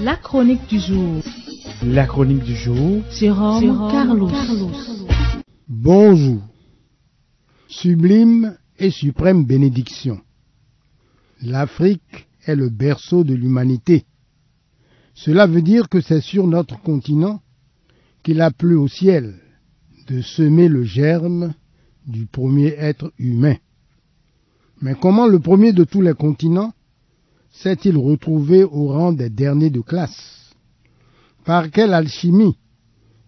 La chronique du jour. La chronique du jour. Jérôme Carlos. Bonjour. Sublime et suprême bénédiction. L'Afrique est le berceau de l'humanité. Cela veut dire que c'est sur notre continent qu'il a plu au ciel de semer le germe du premier être humain. Mais comment le premier de tous les continents s'est-il retrouvé au rang des derniers de classe? Par quelle alchimie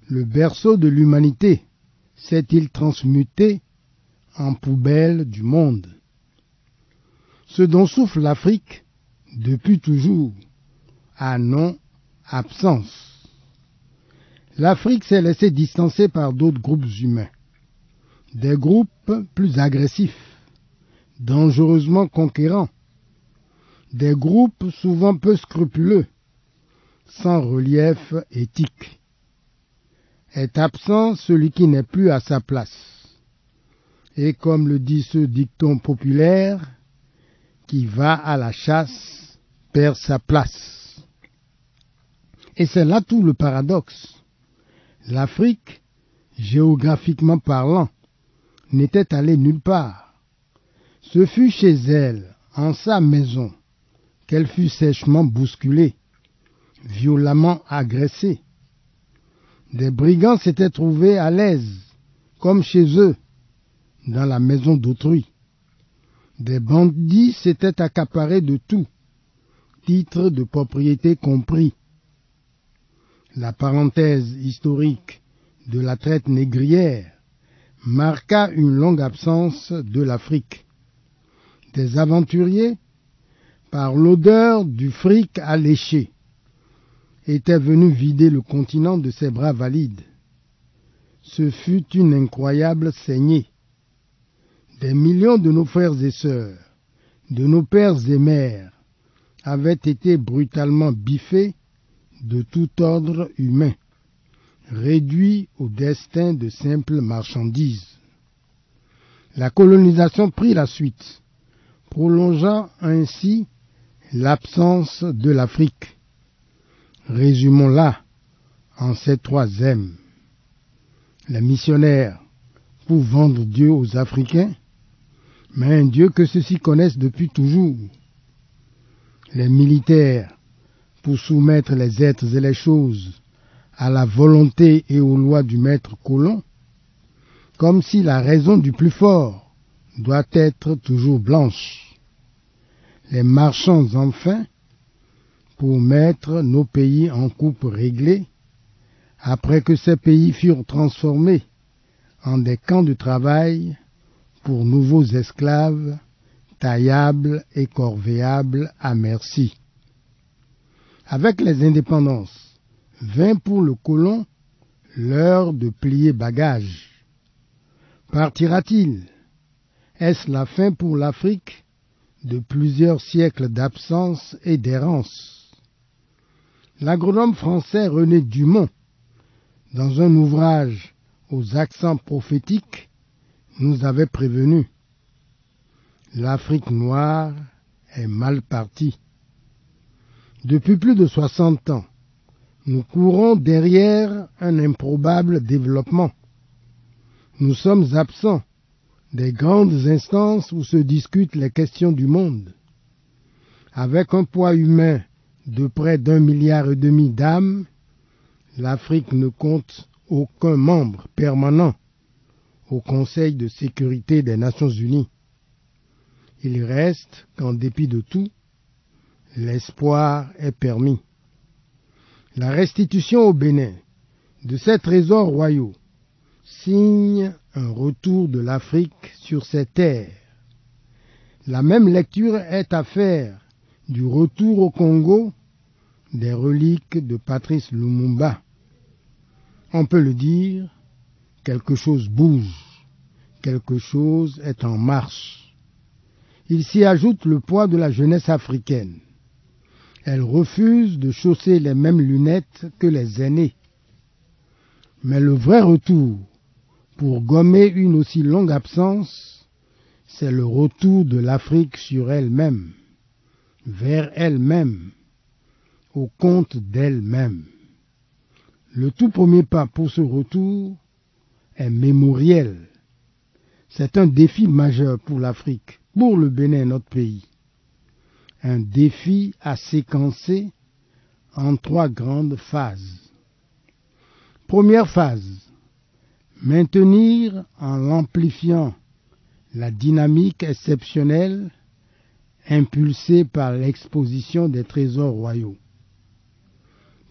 le berceau de l'humanité s'est-il transmuté en poubelle du monde? Ce dont souffre l'Afrique depuis toujours a nom absence. L'Afrique s'est laissée distancer par d'autres groupes humains, des groupes plus agressifs, dangereusement conquérants, des groupes souvent peu scrupuleux, sans relief éthique. Est absent celui qui n'est plus à sa place. Et comme le dit ce dicton populaire, qui va à la chasse perd sa place. Et c'est là tout le paradoxe. L'Afrique, géographiquement parlant, n'était allée nulle part. Ce fut chez elle, en sa maison, qu'elle fut sèchement bousculée, violemment agressée. Des brigands s'étaient trouvés à l'aise, comme chez eux, dans la maison d'autrui. Des bandits s'étaient accaparés de tout, titre de propriété compris. La parenthèse historique de la traite négrière marqua une longue absence de l'Afrique. Des aventuriers, par l'odeur du fric alléché, étaient venus vider le continent de ses bras valides. Ce fut une incroyable saignée. Des millions de nos frères et sœurs, de nos pères et mères, avaient été brutalement biffés de tout ordre humain, réduits au destin de simples marchandises. La colonisation prit la suite, prolongeant ainsi l'absence de l'Afrique. Résumons-la en ces 3 M. Les missionnaires pour vendre Dieu aux Africains, mais un Dieu que ceux-ci connaissent depuis toujours. Les militaires pour soumettre les êtres et les choses à la volonté et aux lois du maître colon, comme si la raison du plus fort doit être toujours blanche. Les marchands enfin pour mettre nos pays en coupe réglée, après que ces pays furent transformés en des camps de travail pour nouveaux esclaves, taillables et corvéables à merci. Avec les indépendances, vint pour le colon l'heure de plier bagages. Partira-t-il? Est-ce la fin pour l'Afrique de plusieurs siècles d'absence et d'errance? L'agronome français René Dumont, dans un ouvrage aux accents prophétiques, nous avait prévenu. L'Afrique noire est mal partie. Depuis plus de 60 ans, nous courons derrière un improbable développement. Nous sommes absents des grandes instances où se discutent les questions du monde. Avec un poids humain de près d'1,5 milliard d'âmes, l'Afrique ne compte aucun membre permanent au Conseil de sécurité des Nations Unies. Il reste qu'en dépit de tout, l'espoir est permis. La restitution au Bénin de ces trésors royaux signe un retour de l'Afrique sur ses terres. La même lecture est à faire du retour au Congo des reliques de Patrice Lumumba. On peut le dire, quelque chose bouge, quelque chose est en marche. Il s'y ajoute le poids de la jeunesse africaine. Elle refuse de chausser les mêmes lunettes que les aînés. Mais le vrai retour, pour gommer une aussi longue absence, c'est le retour de l'Afrique sur elle-même, vers elle-même, au compte d'elle-même. Le tout premier pas pour ce retour est mémoriel. C'est un défi majeur pour l'Afrique, pour le Bénin, notre pays. Un défi à séquencer en 3 grandes phases. Première phase, maintenir en amplifiant la dynamique exceptionnelle impulsée par l'exposition des trésors royaux.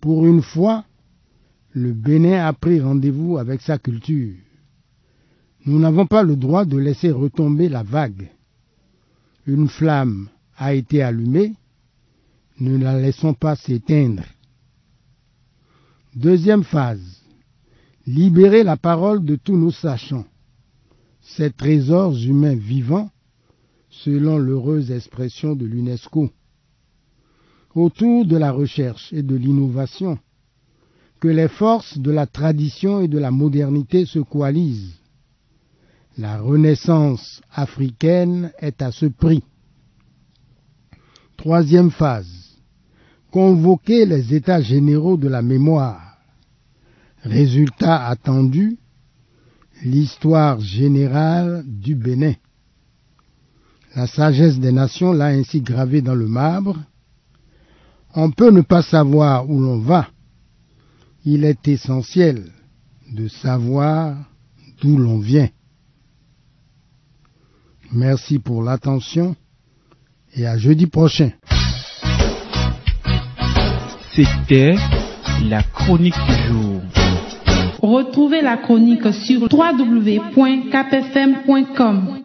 Pour une fois, le Bénin a pris rendez-vous avec sa culture. Nous n'avons pas le droit de laisser retomber la vague. Une flamme a été allumée, ne la laissons pas s'éteindre. Deuxième phase, libérer la parole de tous nos sachants, ces trésors humains vivants, selon l'heureuse expression de l'UNESCO, autour de la recherche et de l'innovation, que les forces de la tradition et de la modernité se coalisent. La renaissance africaine est à ce prix. Troisième phase, convoquer les états généraux de la mémoire. Résultat attendu, l'histoire générale du Bénin. La sagesse des nations l'a ainsi gravé dans le marbre. On peut ne pas savoir où l'on va. Il est essentiel de savoir d'où l'on vient. Merci pour l'attention et à jeudi prochain. C'était la chronique du jour. Retrouvez la chronique sur www.capfm.com.